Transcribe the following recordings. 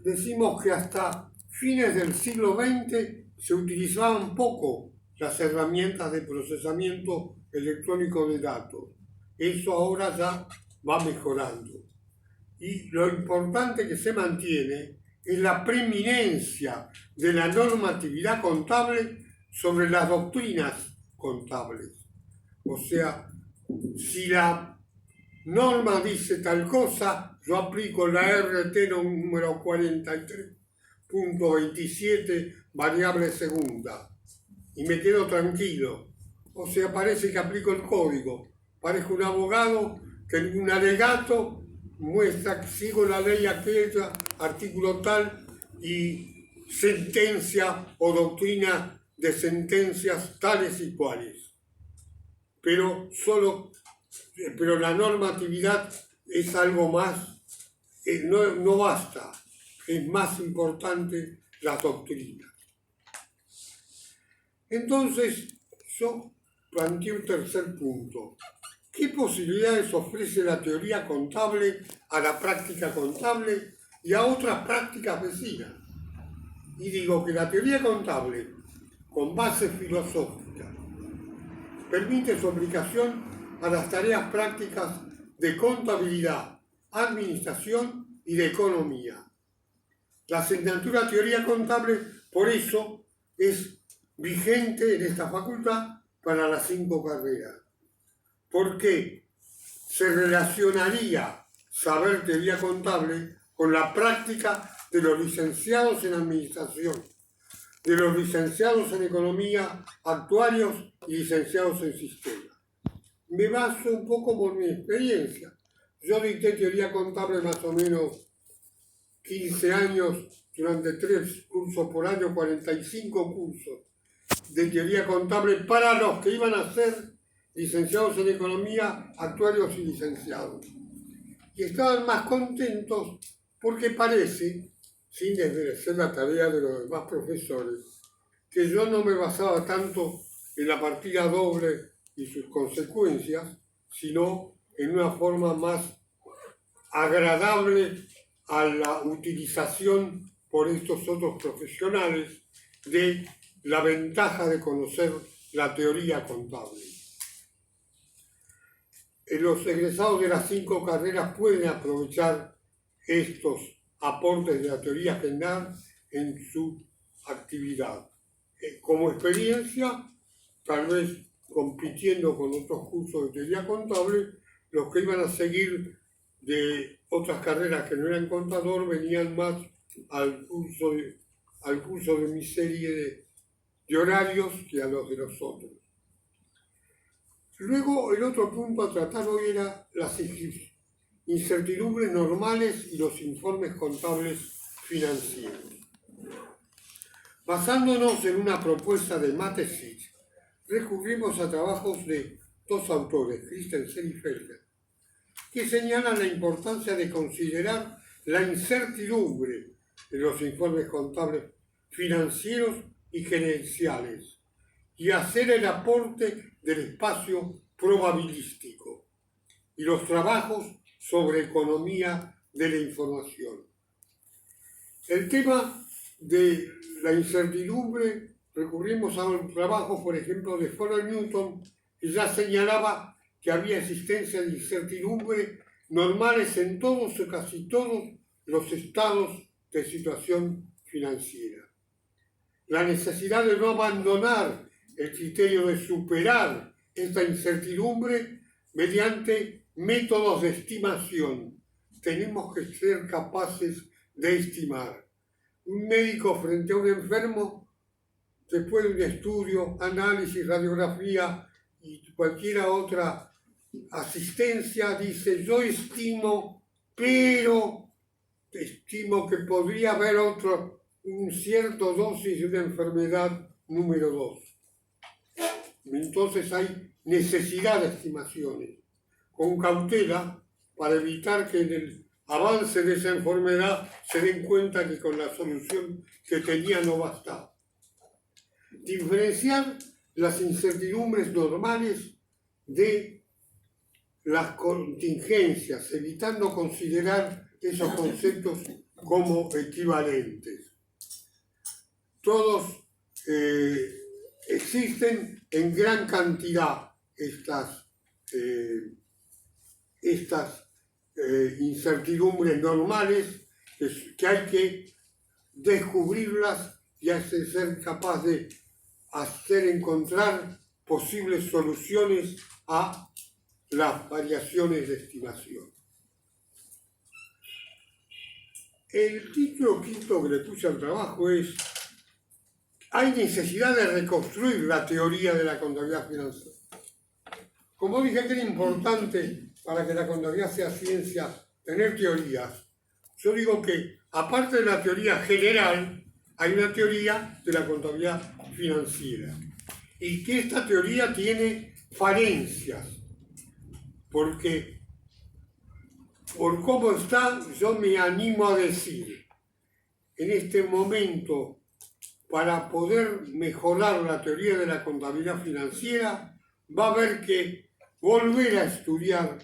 decimos que hasta fines del siglo XX se utilizaban poco las herramientas de procesamiento electrónico de datos. Eso ahora ya va mejorando. Y lo importante que se mantiene es la preeminencia de la normatividad contable sobre las doctrinas contables. O sea, si la norma dice tal cosa, yo aplico la RT número 43.27, variable segunda, y me quedo tranquilo. O sea, parece que aplico el código. Parezco un abogado que en un alegato muestra que sigo la ley aquella, artículo tal, y sentencia o doctrina de sentencias tales y cuales. Pero la normatividad es algo más, no basta, es más importante la doctrina. Entonces, yo planteo un tercer punto. ¿Qué posibilidades ofrece la teoría contable a la práctica contable y a otras prácticas vecinas? Y digo que la teoría contable, con base filosófica, permite su aplicación a las tareas prácticas de contabilidad, administración y de economía. La asignatura Teoría Contable, por eso, es vigente en esta facultad para las 5 carreras. ¿Por qué? Se relacionaría saber teoría contable con la práctica de los licenciados en administración, de los licenciados en economía, actuarios y licenciados en sistemas. Me baso un poco por mi experiencia. Yo dicté teoría contable más o menos 15 años, durante 3 cursos por año, 45 cursos de teoría contable para los que iban a ser licenciados en economía, actuarios y licenciados. Y estaban más contentos porque parece, sin desmerecer la tarea de los demás profesores, que yo no me basaba tanto en la partida doble y sus consecuencias, sino en una forma más agradable a la utilización por estos otros profesionales de la ventaja de conocer la teoría contable. Los egresados de las 5 carreras pueden aprovechar estos aportes de la teoría general en su actividad. Como experiencia, tal vez compitiendo con otros cursos de teoría contable, los que iban a seguir de otras carreras que no eran contador venían más al curso de mi serie de horarios que a los de los otros. Luego, el otro punto a tratar hoy era las incertidumbres normales y los informes contables financieros. Basándonos en una propuesta de Mateschitz, recurrimos a trabajos de 2 autores, Christensen y Felder, que señalan la importancia de considerar la incertidumbre en los informes contables financieros y gerenciales y hacer el aporte del espacio probabilístico y los trabajos sobre economía de la información. El tema de la incertidumbre, recurrimos a un trabajo, por ejemplo, de Fuller Newton, que ya señalaba que había existencia de incertidumbre normales en todos o casi todos los estados de situación financiera. La necesidad de no abandonar el criterio de superar esta incertidumbre mediante métodos de estimación. Tenemos que ser capaces de estimar. Un médico frente a un enfermo, después de un estudio, análisis, radiografía y cualquier otra asistencia, dice: yo estimo, pero estimo que podría haber un cierto dosis de una enfermedad número 2. Entonces hay necesidad de estimaciones, con cautela, para evitar que en el avance de esa enfermedad se den cuenta que con la solución que tenía no bastaba. Diferenciar las incertidumbres normales de las contingencias, evitando considerar esos conceptos como equivalentes. Todos existen en gran cantidad estas incertidumbres normales que hay que descubrirlas y ser capaz de encontrar posibles soluciones a las variaciones de estimación. El título quinto que le puse al trabajo es: hay necesidad de reconstruir la teoría de la contabilidad financiera. Como dije que era importante para que la contabilidad sea ciencia tener teorías, yo digo que aparte de la teoría general, hay una teoría de la contabilidad financiera y que esta teoría tiene falencias, porque por cómo está, yo me animo a decir, en este momento, para poder mejorar la teoría de la contabilidad financiera, va a haber que volver a estudiar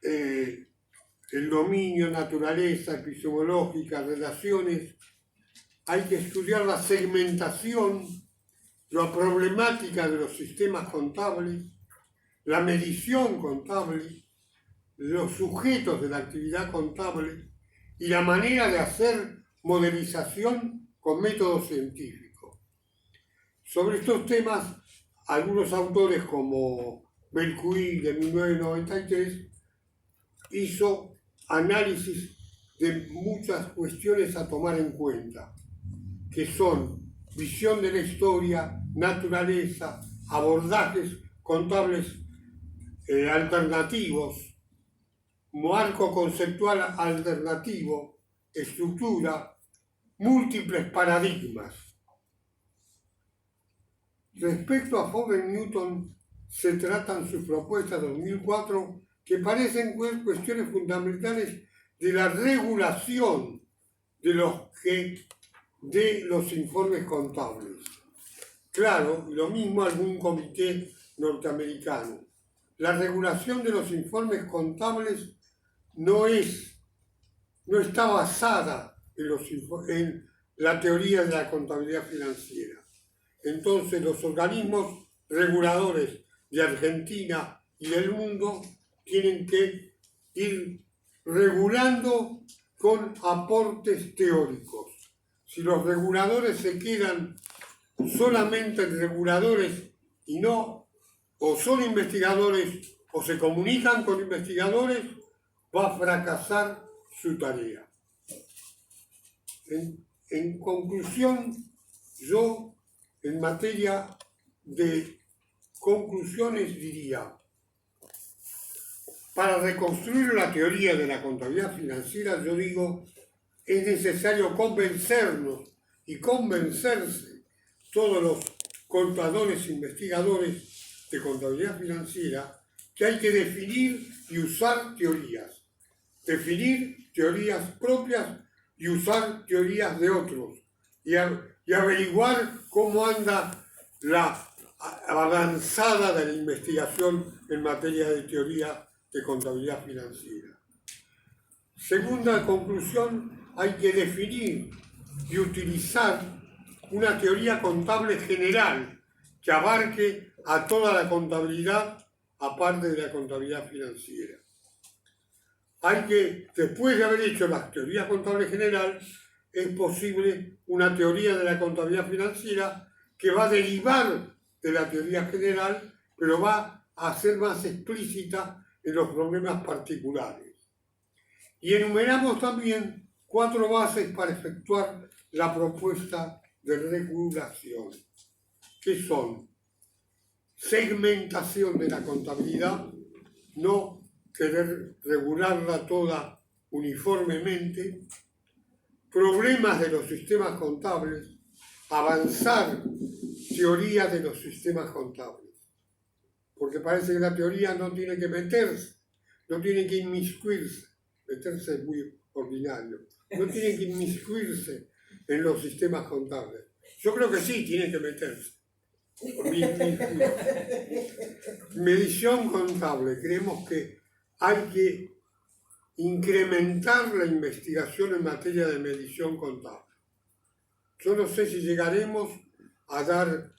el dominio, naturaleza, epistemológica, relaciones. Hay que estudiar la segmentación, la problemática de los sistemas contables, la medición contable, los sujetos de la actividad contable y la manera de hacer modelización con método científico. Sobre estos temas, algunos autores como Belcuy de 1993 hizo análisis de muchas cuestiones a tomar en cuenta, que son visión de la historia, naturaleza, abordajes contables alternativos, marco conceptual alternativo, estructura, múltiples paradigmas. Respecto a Hogan-Newton, se tratan sus propuestas de 2004 que parecen cuestiones fundamentales de la regulación de los informes contables. Claro, lo mismo algún comité norteamericano. La regulación de los informes contables no está basada en la teoría de la contabilidad financiera. Entonces, los organismos reguladores de Argentina y del mundo tienen que ir regulando con aportes teóricos. Si los reguladores se quedan solamente reguladores y no, o son investigadores o se comunican con investigadores, va a fracasar su tarea. En conclusión, yo en materia de conclusiones diría: para reconstruir la teoría de la contabilidad financiera, yo digo, es necesario convencernos y convencerse todos los contadores e investigadores de contabilidad financiera que hay que definir y usar teorías. Definir teorías propias y usar teorías de otros. Y averiguar cómo anda la avanzada de la investigación en materia de teoría de contabilidad financiera. Segunda conclusión, hay que definir y utilizar una teoría contable general que abarque a toda la contabilidad, aparte de la contabilidad financiera. Después de haber hecho la teoría contable general, es posible una teoría de la contabilidad financiera que va a derivar de la teoría general, pero va a ser más explícita en los problemas particulares. Y enumeramos también 4 bases para efectuar la propuesta de regulación, que son: segmentación de la contabilidad, no querer regularla toda uniformemente; problemas de los sistemas contables, avanzar teoría de los sistemas contables, porque parece que la teoría no tiene que meterse, no tiene que inmiscuirse, meterse es muy ordinario, no tiene que inmiscuirse en los sistemas contables. Yo creo que sí, tiene que meterse. Medición contable, creemos que hay que incrementar la investigación en materia de medición contable. Yo no sé si llegaremos a dar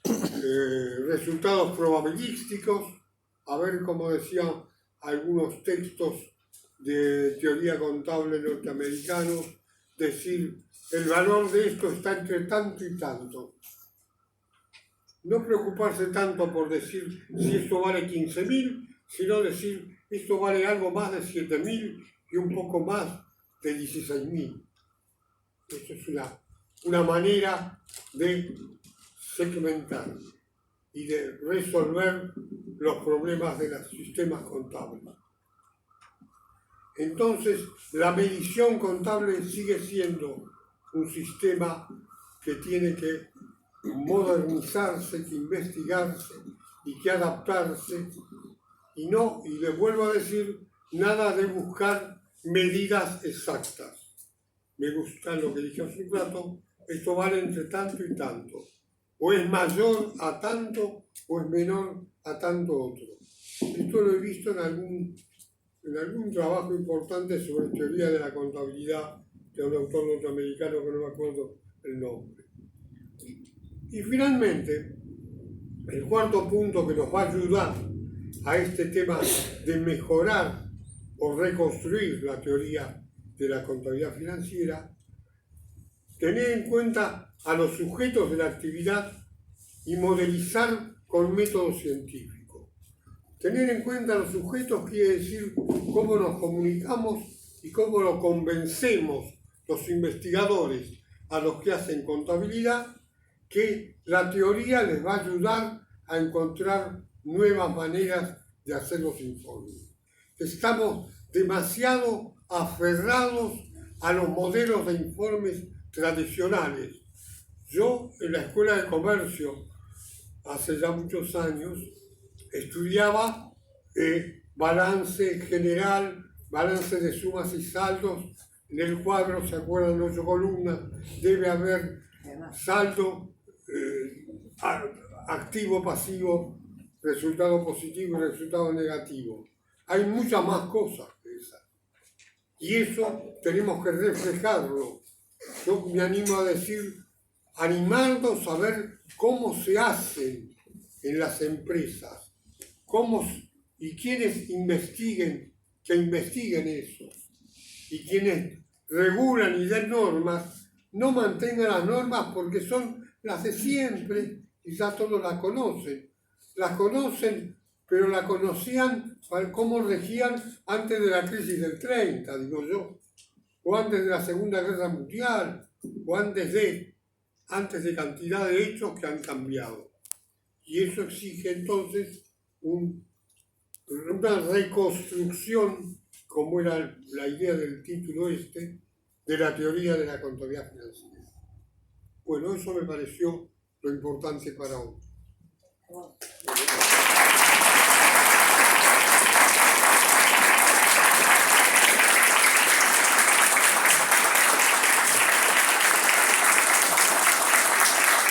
resultados probabilísticos, a ver, como decían algunos textos de teoría contable norteamericanos, decir el valor de esto está entre tanto y tanto. No preocuparse tanto por decir si esto vale 15.000, sino decir esto vale algo más de 7.000 y un poco más de 16.000. Eso es una manera de segmentar y de resolver los problemas de los sistemas contables. Entonces, la medición contable sigue siendo un sistema que tiene que modernizarse, que investigarse y que adaptarse, y les vuelvo a decir, nada de buscar medidas exactas. Me gusta lo que dije hace un rato, esto vale entre tanto y tanto, o es mayor a tanto o es menor a tanto otro. Esto lo he visto en algún trabajo importante sobre teoría de la contabilidad de un autor norteamericano que no me acuerdo el nombre. Y finalmente, el cuarto punto que nos va a ayudar a este tema de mejorar o reconstruir la teoría de la contabilidad financiera, tener en cuenta a los sujetos de la actividad y modelizar con método científico. Tener en cuenta a los sujetos quiere decir cómo nos comunicamos y cómo lo convencemos los investigadores a los que hacen contabilidad que la teoría les va a ayudar a encontrar nuevas maneras de hacer los informes. Estamos demasiado aferrados a los modelos de informes tradicionales. Yo en la Escuela de Comercio, hace ya muchos años, estudiaba balance general, balance de sumas y saldos. En el cuadro, ¿se acuerdan? 8 columnas, debe haber saldo, activo, pasivo, resultado positivo y resultado negativo. Hay muchas más cosas que esas. Y eso tenemos que reflejarlo. Yo me animo a decir, animarnos a ver cómo se hacen en las empresas, y quienes que investiguen eso, y quienes regulan y den normas, no mantengan las normas porque son las de siempre y ya todos las conocen. Las conocen, pero la conocían cómo regían antes de la crisis del 30, digo yo, o antes de la Segunda Guerra Mundial, o antes de cantidad de hechos que han cambiado. Y eso exige entonces una reconstrucción, como era la idea del título de la teoría de la contabilidad financiera. Bueno, eso me pareció lo importante para hoy.